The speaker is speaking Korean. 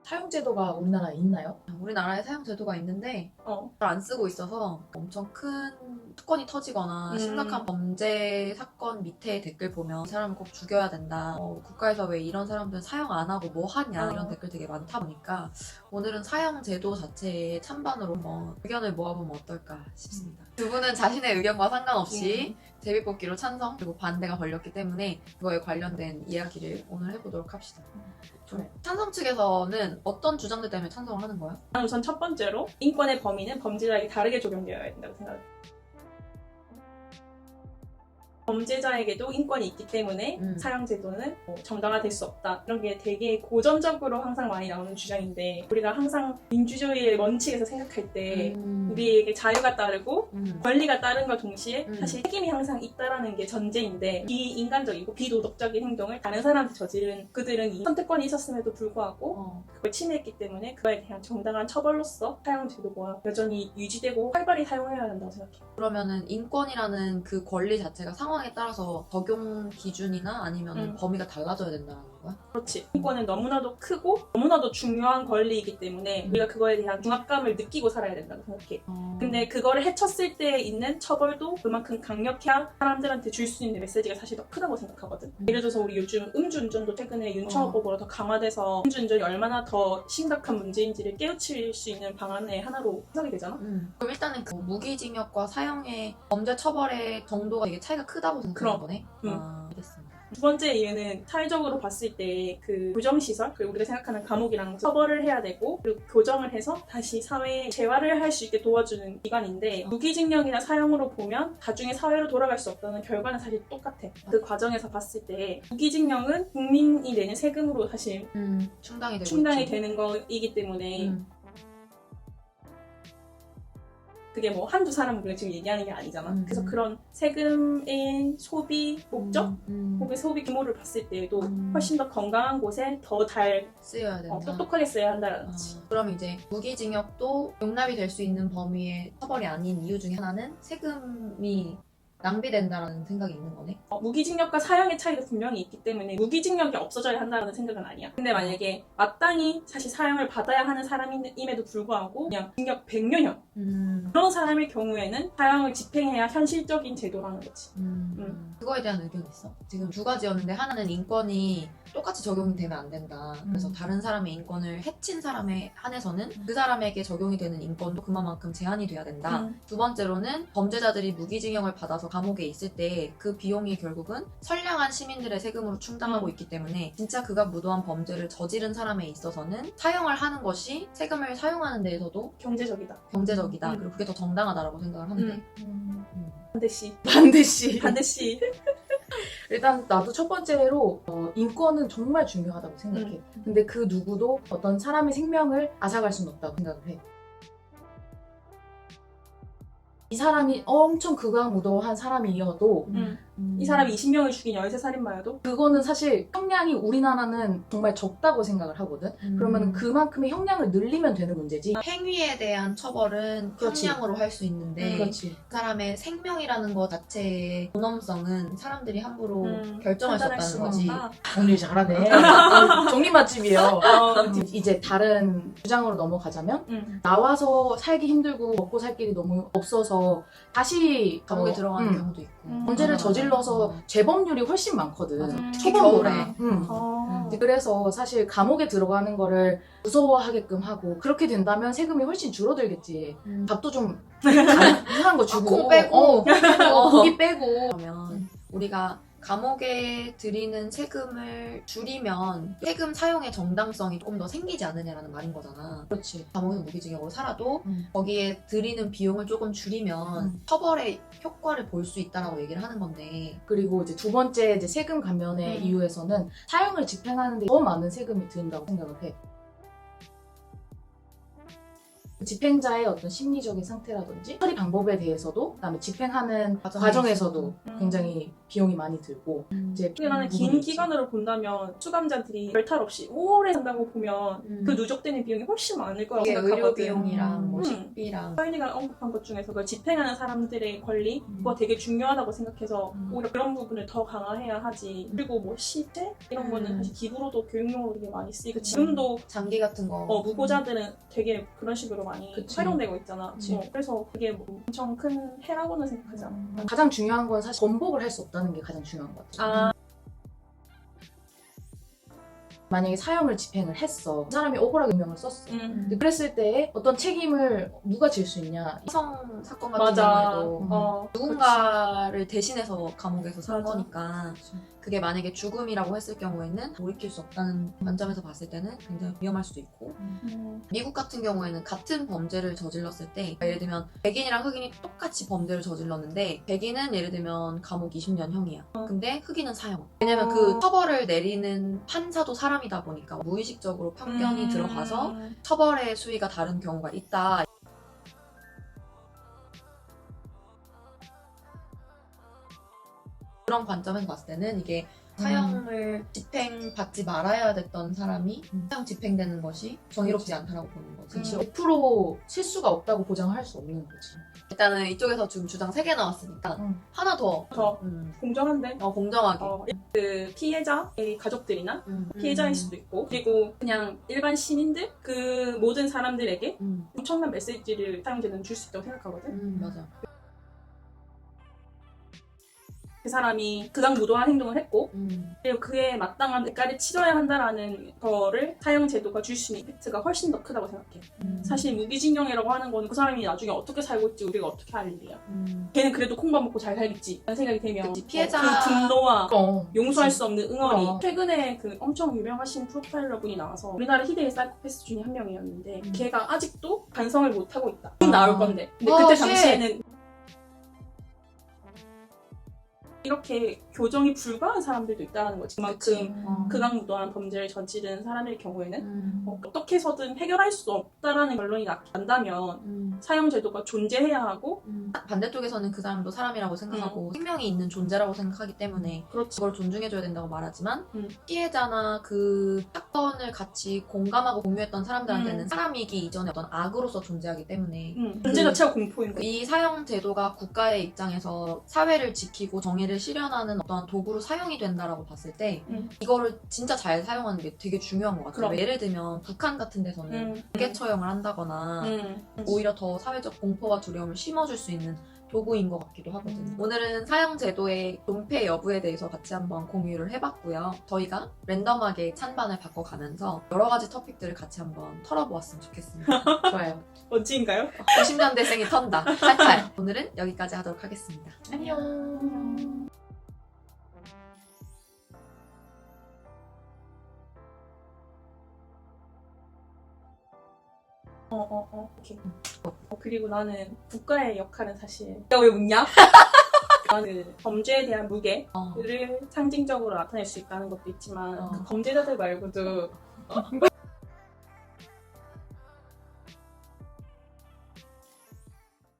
사용제도가 우리나라에 있나요? 우리나라에 사용제도가 있는데 잘 안 쓰고 있어서 엄청 큰 사건이 터지거나 심각한 범죄 사건 밑에 댓글 보면 이 사람을 꼭 죽여야 된다, 국가에서 왜 이런 사람들은 사용 안 하고 뭐 하냐, 이런 댓글 되게 많다 보니까 오늘은 사용제도 자체의 찬반으로 의견을 모아보면 어떨까 싶습니다. 두 분은 자신의 의견과 상관없이 제비뽑기로 찬성 그리고 반대가 걸렸기 때문에 그거에 관련된 이야기를 오늘 해보도록 합시다. 찬성 측에서는 어떤 주장들 때문에 찬성을 하는 거야? 우선 첫 번째로 인권의 범위는 범죄자에게 다르게 적용되어야 된다고 생각합니다. 범죄자에게도 인권이 있기 때문에 사형제도는 정당화될 수 없다. 이런 게 되게 고전적으로 항상 많이 나오는 주장인데, 우리가 항상 민주주의의 원칙에서 생각할 때 우리에게 자유가 따르고 권리가 따른과 동시에 사실 책임이 항상 있다라는 게 전제인데, 비인간적이고 비도덕적인 행동을 다른 사람한테 저지른 그들은 이 선택권이 있었음에도 불구하고 그걸 침해했기 때문에 그거에 대한 정당한 처벌로서 사형제도가 여전히 유지되고 활발히 사용해야 한다고 생각해요. 그러면은 인권이라는 그 권리 자체가 상황에 따라서 적용 기준이나 아니면 범위가 달라져야 된다는 거야? 그렇지. 인권은 너무나도 크고 너무나도 중요한 권리이기 때문에 우리가 그거에 대한 중압감을 느끼고 살아야 된다고 생각해. 근데 그거를 해쳤을 때 있는 처벌도 그만큼 강력해야 사람들한테 줄 수 있는 메시지가 사실 더 크다고 생각하거든. 예를 들어서 우리 요즘 음주운전도 최근에 윤창호법으로 더 강화돼서 음주운전이 얼마나 더 심각한 문제인지를 깨우칠 수 있는 방안의 하나로 해석이 되잖아. 그럼 일단은 그 무기징역과 사형의 범죄 처벌의 정도가 되게 차이가 크다고 생각하는 거네? 알겠습니다. 두 번째 이유는 사회적으로 봤을 때 그 교정시설, 그리고 우리가 생각하는 감옥이랑 처벌을 해야 되고 그리고 교정을 해서 다시 사회에 재활을 할 수 있게 도와주는 기관인데, 무기징역이나 사형으로 보면 나중에 사회로 돌아갈 수 없다는 결과는 사실 똑같아. 그 과정에서 봤을 때 무기징역은 국민이 내는 세금으로 사실 충당이 되는 거이기 때문에 그게 뭐 한두 사람을 우리가 지금 얘기하는 게 아니잖아. 그래서 그런 세금의 소비 목적, 혹은 소비 규모를 봤을 때에도 훨씬 더 건강한 곳에 더 잘 쓰여야 된다. 똑똑하게 써야 한다는 거지. 그럼 이제 무기징역도 용납이 될 수 있는 범위의 처벌이 아닌 이유 중에 하나는 세금이 낭비된다라는 생각이 있는 거네? 무기징역과 사형의 차이도 분명히 있기 때문에 무기징역이 없어져야 한다는 생각은 아니야. 근데 만약에 마땅히 사실 사형을 받아야 하는 사람임에도 불구하고 그냥 징역 100년형 그런 사람의 경우에는 사형을 집행해야 현실적인 제도라는 거지. 그거에 대한 의견이 있어? 지금 두 가지였는데 하나는 인권이 똑같이 적용이 되면 안 된다. 그래서 다른 사람의 인권을 해친 사람에 한해서는 그 사람에게 적용이 되는 인권도 그만큼 제한이 돼야 된다. 두 번째로는 범죄자들이 무기징역을 받아서 감옥에 있을 때 그 비용이 결국은 선량한 시민들의 세금으로 충당하고 있기 때문에 진짜 그가 무도한 범죄를 저지른 사람에 있어서는 사형을 하는 것이 세금을 사용하는 데에서도 경제적이다. 그리고 그게 더 정당하다라고 생각을 하는데 반드시 일단 나도 첫 번째로 인권은 정말 중요하다고 생각해. 근데 그 누구도 어떤 사람의 생명을 앗아갈 수는 없다고 생각을 해. 이 사람이 엄청 극악무도한 사람이어도 이 사람이 20명을 죽인 13살인마여도 그거는 사실 형량이 우리나라는 정말 적다고 생각을 하거든. 그러면 그만큼의 형량을 늘리면 되는 문제지. 행위에 대한 처벌은 형량으로 할 수 있는데 그렇지. 그 사람의 생명이라는 것 자체의 존엄성은 사람들이 함부로 결정할 수 없다는 거지. 오늘 잘하네. 정리 맛집이에요. 이제 다른 주장으로 넘어가자면 나와서 살기 힘들고 먹고 살 길이 너무 없어서 다시 감옥에 들어가는 경우도 있고 범죄를 저질러서 재범률이 훨씬 많거든. 특히 겨울에. 그래서 사실 감옥에 들어가는 거를 무서워하게끔 하고 그렇게 된다면 세금이 훨씬 줄어들겠지. 밥도 좀 이상한 거 주고 콩 빼고 고기 빼고 그러면 우리가 감옥에 들이는 세금을 줄이면 세금 사용의 정당성이 조금 더 생기지 않느냐라는 말인 거잖아. 그렇지. 감옥에서 무기징역으로 살아도 거기에 들이는 비용을 조금 줄이면 처벌의 효과를 볼 수 있다라고 얘기를 하는 건데, 그리고 이제 두 번째 이제 세금 감면의 이유에서는 사형을 집행하는데 더 많은 세금이 든다고 생각을 해. 집행자의 어떤 심리적인 상태라든지 처리 방법에 대해서도 그다음에 집행하는 과정에 과정에서도 굉장히 비용이 많이 들고 이제 근데 나는 긴 부분이 있지. 기간으로 본다면 수감자들이 별탈 없이 오래 산다고 보면 그 누적되는 비용이 훨씬 많을 거라고 이게 생각하거든. 의료 비용이랑 뭐 음. 식비랑 사연이가 언급한 것 중에서 그걸 집행하는 사람들의 권리 그거 되게 중요하다고 생각해서 오히려 그런 부분을 더 강화해야 하지. 그리고 뭐 시체 이런 거는 사실 기부로도 교육용으로 되게 많이 쓰이고 지금도 장기 같은 거 무고자들은 되게 그런 식으로 많이 그치. 활용되고 있잖아. 그치. 그래서 그게 뭐 엄청 큰 해라고는 생각하지 않아. 가장 중요한 건 사실 번복을 할 수 없다는 게 가장 중요한 것 같아요. 만약에 사형을 집행을 했어. 그 사람이 억울하게 명을 썼어. 근데 그랬을 때 어떤 책임을 누가 질 수 있냐. 희성 사건 같은 맞아. 경우에도 누군가를 대신해서 감옥에서 산 맞아. 거니까 그게 만약에 죽음이라고 했을 경우에는 돌이킬 수 없다는 관점에서 봤을 때는 굉장히 위험할 수도 있고 미국 같은 경우에는 같은 범죄를 저질렀을 때 예를 들면 백인이랑 흑인이 똑같이 범죄를 저질렀는데 백인은 예를 들면 감옥 20년형이야. 근데 흑인은 사형. 왜냐면 그 처벌을 내리는 판사도 사람이다 보니까 무의식적으로 편견이 들어가서 처벌의 수위가 다른 경우가 있다. 그런 관점에서 봤을 때는 이게 사형을 집행받지 말아야 됐던 사람이 사형 집행되는 것이 정의롭지 않다라고 보는 거지. 그치. 100% 실수가 없다고 보장할 수 없는 거지. 일단은 이쪽에서 지금 주장 3개 나왔으니까 하나 더 공정한데? 공정하게 그 피해자의 가족들이나 피해자일 수도 있고 그리고 그냥 일반 시민들 그 모든 사람들에게 엄청난 메시지를 사용자는 줄 수 있다고 생각하거든. 맞아. 그 사람이 극악무도한 행동을 했고 그리고 그에 마땅한 대가를 치러야 한다라는 거를 사형제도가 줄 수 있는 이펙트가 훨씬 더 크다고 생각해. 사실 무기징역이라고 하는 거는 그 사람이 나중에 어떻게 살고 있지 우리가 어떻게 할 일이야. 걔는 그래도 콩밥 먹고 잘 살겠지 라는 생각이 들면 그치, 피해자- 그 분노와 용서할 그치. 수 없는 응어리. 최근에 그 엄청 유명하신 프로파일러 분이 나와서 우리나라 희대의 사이코패스 중에 한 명이었는데 걔가 아직도 반성을 못하고 있다. 나올 건데 근데 그때 당시에는 이렇게 교정이 불가한 사람들도 있다는 거지. 그만큼 극악무도한 범죄를 저지른 사람일 경우에는 어떻게 해서든 해결할 수 없다라는 결론이 난다면 사형제도가 존재해야 하고 반대쪽에서는 그 사람도 사람이라고 생각하고 생명이 있는 존재라고 생각하기 때문에 그렇지. 그걸 존중해줘야 된다고 말하지만 피해자나 그 사건을 같이 공감하고 공유했던 사람들한테는 사람이기 이전에 어떤 악으로서 존재하기 때문에 존재 자체가 공포인 거야. 이 사형 제도가 국가의 입장에서 사회를 지키고 정의를 실현하는 어떠한 도구로 사용이 된다라고 봤을 때 이거를 진짜 잘 사용하는 게 되게 중요한 것 같아요. 그럼. 예를 들면 북한 같은 데서는 무게 처형을 한다거나 오히려 더 사회적 공포와 두려움을 심어줄 수 있는 도구인 것 같기도 하거든요. 오늘은 사형 제도의 존폐 여부에 대해서 같이 한번 공유를 해봤고요. 저희가 랜덤하게 찬반을 바꿔가면서 여러 가지 토픽들을 같이 한번 털어보았으면 좋겠습니다. 좋아요. 멋진가요? 90년대생이 턴다. 탈탈. 오늘은 여기까지 하도록 하겠습니다. 안녕. 오케이. 그리고 나는 국가의 역할은 사실 야 왜 웃냐? 나는 범죄에 대한 무게를 상징적으로 나타낼 수 있다는 것도 있지만 그 범죄자들 말고도